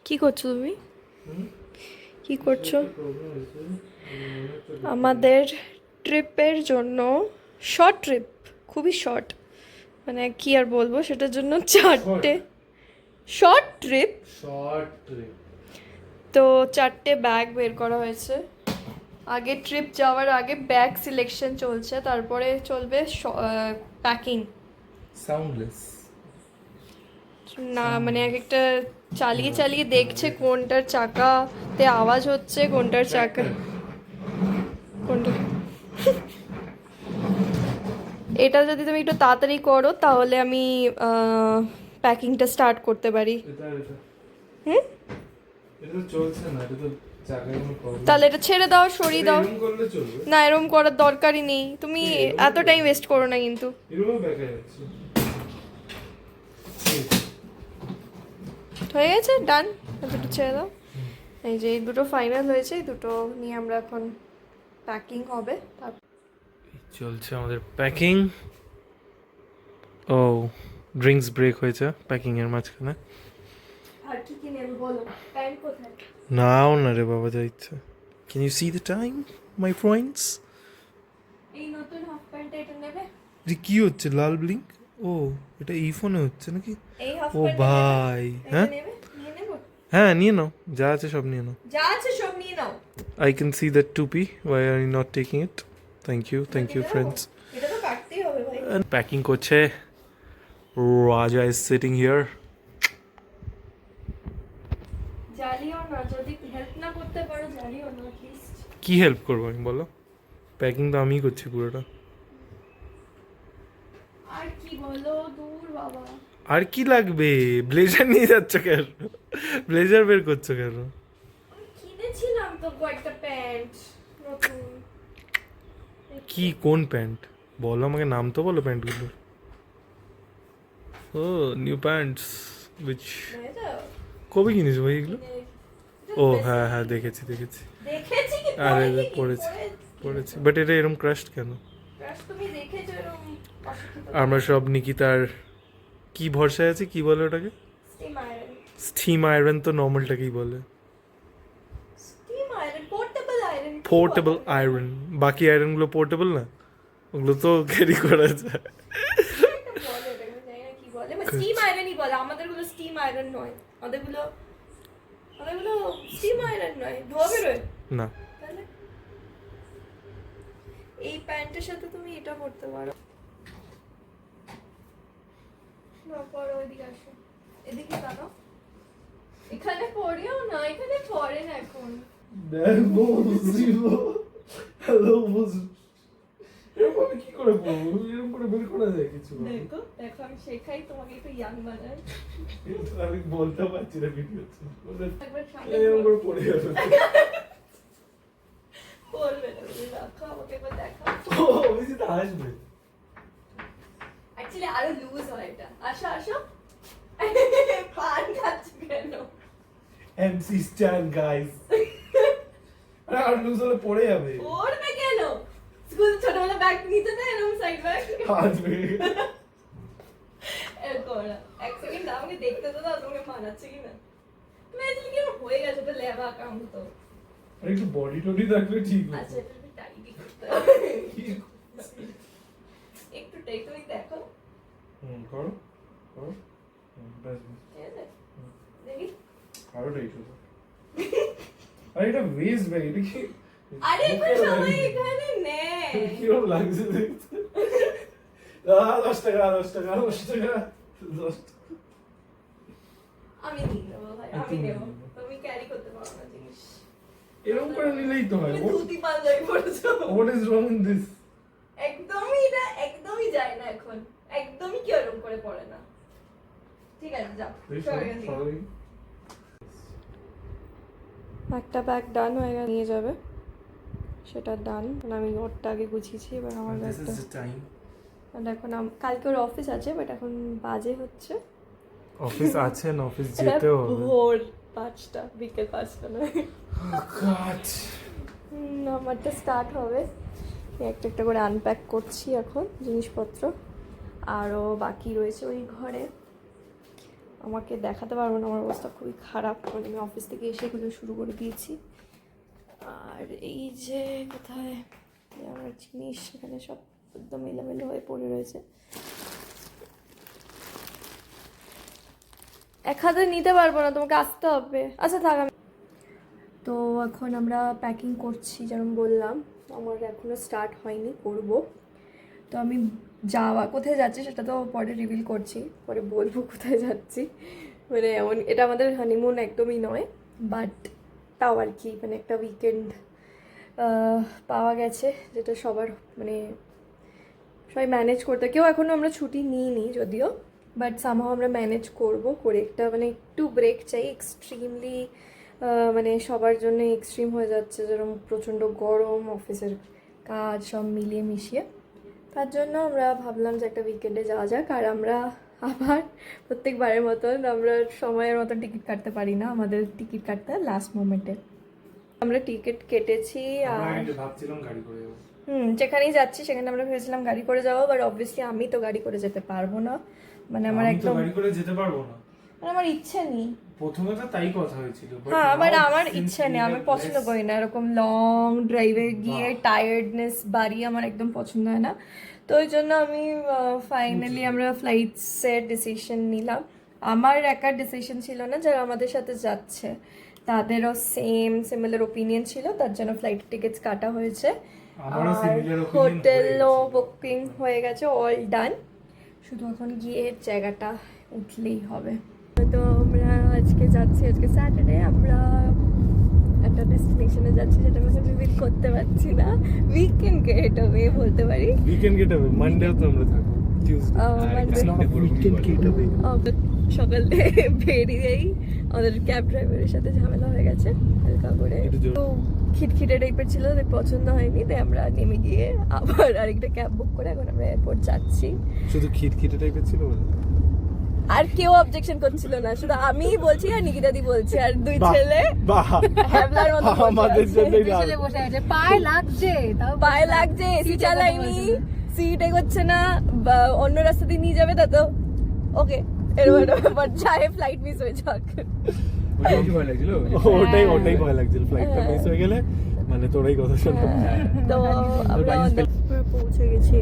কি করছো তুমি? কি করছো? আমাদের ট্রিপের জন্য শর্ট ট্রিপ, খুবই শর্ট, মানে কি আর বলবো, সেটার জন্য চারটে শর্ট ট্রিপ, তো চারটে ব্যাগ বের করা হয়েছে। আগে ট্রিপ যাওয়ার আগে ব্যাগ সিলেকশন চলছে, তারপরে চলবে প্যাকিং। সাউন্ডলেস না মানে এক একটা চালিয়ে চালিয়ে দেখছে কোনটার চাকাতে আওয়াজ হচ্ছে, কোনটার চাকা কোনটা। এটা যদি তুমি একটু তাড়াতাড়ি করো তাহলে আমি প্যাকিংটা স্টার্ট করতে পারি। হুম, এটা তো চলছে না, এটা তো চাকায় কোনো প্রবলেম। তাহলে এটা ছেড়ে দাও, সরিয়ে দাও। এরকম করলে চলবে না, এরকম করার দরকারই নেই, তুমি এত টাইম ওয়েস্ট করো না কিন্তু। এরকম দেখা যাচ্ছে। হয়ে গেছে, ডান। দুটো ছেড়ে দাও। এই যে এই দুটো ফাইনাল হয়েছে, এই দুটো নিয়ে আমরা এখন প্যাকিং হবে। চলছে আমাদের প্যাকিং। ও ড্রিঙ্কস ব্রেক হয়েছে প্যাকিং এর মাঝখানে। আর কি কি নেবে বলো, প্যান্ট কোথায়? নাও না রে বাবা, যা ইচ্ছা। Can you see the time my friends? এই নতুন হাফ প্যান্টটা এটা নেবে? যে কি হচ্ছে লাল ব্লিঙ্ক? ও এটা এই ফোনে হচ্ছে নাকি? এই হাফ ও প্যান্ট ভাই, হ্যাঁ নেবে? নিয়ে নেবো? হ্যাঁ নিয়ে নাও, যা আছে সব নিয়ে নাও। যা আছে সব নিয়ে নাও। I can see that toopy. Why are you not taking it? Thank you, friends. এটা তো কাটতেই হবে ভাই। And packing করছে। Raja is sitting here. জালিও না, যদি হেল্প না করতে পারো জালিও না লিস্ট। কি হেল্প করবো আমি বলো? প্যাকিং তো আমিই করছি পুরোটা। আর কি বলো, দূর বাবা। আর কি লাগবে? ব্লেজার নিয়ে যাচ্ছ কেন? ব্লেজার বের করছো কেন? আমি কিনেছিলাম তো কয়েকটা প্যান্ট নতুন। কি কোন প্যান্ট বলো আমাকে, নাম তো বলো প্যান্টগুলোর। ও নিউ প্যান্টস উইচ কবে কিনেছো ভাই এগুলো? ও হ্যাঁ হ্যাঁ দেখেছি। দেখেছি কি আরে পরে কি পড়েছি বাট এটা এরকম ক্রাশড কেন? ক্রাশ তুমি দেখেছো এরকম অশিক্ষিত? আমরা সব নিকিতার কি ভরসায় আছে, কি বলে ওটাকে? Steam iron. স্টিম আয়রন তো নর্মালটাকেই বলে। Steam iron, portable iron. Portable iron, বাকি আয়রনগুলো পোর্টেবল না, ওগুলো তো ক্যারি করা যায়। বলে ওটাকে জানি না কি বলে, বাট স্টিম আয়রনই বলে। আমাদেরগুলো স্টিম আয়রন নয়, আমাদেরগুলো স্টিম আয়রন নয়, ধোয়া বেরোয় না তাহলে। এই প্যান্টের সাথে তুমি এটা পরতে পারো। না পরো, এদিকে আসো, এদিকে তাকাও। এখানে পরেও না, এখানে পরে না এখন। এরকম কি করে বলবো? এরকম করে বের করা যায় কিছু? দেখো দেখো, আমি শেখাই তোমাকে, একটু ইয়াং বানাই। আমি বলতে পারছি না ভিডিওতে। একবার try এরকম করো। করে পড়ে যাবে। বলবে না, তুমি রাখো, আমাকে একবার দেখাও। ও বেশি তো হাসবে। অ্যাকচুয়ালি আরো লুজ হয় এটা। আসো আসো। পান খাচ্ছ কেন? MC stand guys. আরে আর লুজ হলে পড়ে যাবে। পড়বে কেন? স্কুল ছোটবেলা ব্যাগ নিতে না, এরকম সাইড ব্যাগ। হাসবে। এরকম না। এক সেকেন্ড আমাকে দেখতে তো দাও, তোমাকে মানাচ্ছে কিনা। তুমি আসলে কি আমার হয়ে গেছে, ওটা লেবা অ্যাকাউন্ট তো। আরে একটু বডি টডি থাকলে ঠিক হতো। আচ্ছা, এটা একটু টাইটই করতে হবে। একটু টাইট তুমি দেখো। করো করো। ব্যাস ঠিক আছে? দেখি। আরো টাইট হতো। আরে এটা ওয়েস্ট ব্যাগ, এটা কি? আরে এখন সবাই এখানে নেয়। কিরকম লাগছে দেখতে? 10 টাকা 10 টাকা 10 টাকা 10 টাকা। আমি নিয়ে নেবো ভাই, আমি নেবো। তুমি ক্যারি করতে পারো না জিনিস। এরকম করে নিলেই তো হয়। তুমি dhoti panjabi পরেছো। What is wrong in this? একদমই এটা একদমই যায় না এখন, একদমই কেউ এরকম করে পড়ে না। ঠিক আছে, যাও। Sorry. একটা ব্যাগ ডান হয়ে গেলে নিয়ে যাবে, সেটা ডান। আমি ওরটা আগে গুছিয়েছি, এবার আমার This ব্যাগটা। is the time. আর এখন কালকে ওর অফিস আছে, বাট এখন বাজে হচ্ছে অফিস আছে না, অফিস যেতে হবে। ভোর 5টা, বিকেল 5টা নয়। God. আমারটা স্টার্ট হবে। একটা একটা করে আনপ্যাক করছি এখন জিনিসপত্র, আরও বাকি রয়েছে ওই ঘরে। আমাকে দেখাতে পারবো না, আমার অবস্থা খুবই খারাপ, মানে আমি অফিস থেকে এসে এগুলো শুরু করে দিয়েছি। আর এই যে কোথায় আমার জিনিস, এখানে সব একদম এলোমেলো হয়ে পড়ে রয়েছে। এক হাতে নিতে পারবো না, তোমাকে আসতে হবে। আচ্ছা থাক। তো এখন আমরা প্যাকিং করছি, যেমন বললাম আমার এখনও স্টার্ট হয়নি, করব। তো আমি কোথায় যাচ্ছি সেটা তো পরে রিভিল করছি, পরে বলবো কোথায় যাচ্ছি। মানে এমন এটা আমাদের হানিমুন একদমই নয়, বাট তাও আর কি, মানে একটা উইকেন্ড পাওয়া গেছে, যেটা সবার মানে সবাই ম্যানেজ করতে, কেউ এখনও আমরা ছুটি নিইনি যদিও, বাট সামহাও আমরা ম্যানেজ করব করে একটা মানে একটু ব্রেক চাই। এক্সট্রিমলি মানে সবার জন্য এক্সট্রিম হয়ে যাচ্ছে, যেরকম প্রচণ্ড গরম, অফিসের কাজ সব মিলিয়ে মিশিয়ে। তার জন্য আমরা ভাবলাম যে একটা উইকেন্ডে যাওয়া যাক। আর আমরা আবার প্রত্যেকবারের মতন আমরা সময়ের মতন টিকিট কাটতে পারি না, আমাদের টিকিট কাটতে লাস্ট মোমেন্টে। আমরা টিকিট কেটেছি আর ভাবছিলাম গাড়ি করে যাবো। যেখানেই যাচ্ছি সেখানে আমরা ভেবেছিলাম গাড়ি করে যাবো, বাট অবভিয়াসলি আমি তো গাড়ি করে যেতে পারবো না, মানে আমার একদম গাড়ি করে যেতে পারবো না, মানে আমার ইচ্ছে নেই। প্রথমে তো তাই কথা হয়েছিল, হ্যাঁ, বাট আমার ইচ্ছে নেই, আমি পছন্দ করি না এরকম লং ড্রাইভে গিয়ে টায়ার্ডনেস বাড়ি, আমার একদম পছন্দ হয় না। তো ওই জন্য আমি ফাইনালি আমরা ফ্লাইটসের ডিসিশন নিলাম। আমার একার ডিসিশন ছিল না, যারা আমাদের সাথে যাচ্ছে তাদেরও সিমিলার ওপিনিয়ন ছিল, তার জন্য ফ্লাইট টিকিটস কাটা হয়েছে, আর হোটেলও বুকিং হয়ে গেছে, অল ডান। শুধু এখন গিয়ে জায়গাটা উঠলেই হবে। তো আমরা আজকে যাচ্ছি, আজকে স্যাটারডে, আমরা একটা ডেস্টিনেশনে যাচ্ছি, যেটা আমি রিভিল করতে পারছি না। উইকেন্ড গেট হবে বলতে পারি, উইকেন্ড গেট হবে, মানডে তো আমরা থাকবো, সকাল থেকে বেরিয়েই আমাদের ক্যাব ড্রাইভারের সাথে ঝামেলা হয়ে গেছে হালকা করে, তো খিটখিটে টাইপের ছিল, তাই পছন্দ হয়নি, তাই আমরা নেমে গিয়ে আবার আরেকটা ক্যাব বুক করে এখন আমরা এয়ারপোর্ট যাচ্ছি। শুধু খিটখিটে টাইপের ছিল বলে আর কেউ অবজেকশন করছিল না, শুধু আমিই বলছি আর নিকিতাদি বলছি, আর দুই ছেলে হ্যাবলার মতো আমাদের জন্যই বসে আছে, পায়ে লাগছে, তাও পায়ে লাগছে, এসি চালাইনি, সিট এগোচ্ছে না, বা অন্য রাস্তা দিয়ে নিয়ে যাবে, তা তো ওকে এরকম যায়, ফ্লাইট মিস হয়ে যাক। ওটাই ভয় লাগছিল, ফ্লাইটটা মিস হয়ে গেলে মানে তোরাই কথা শুনবো। তো আমরা পৌঁছে গেছি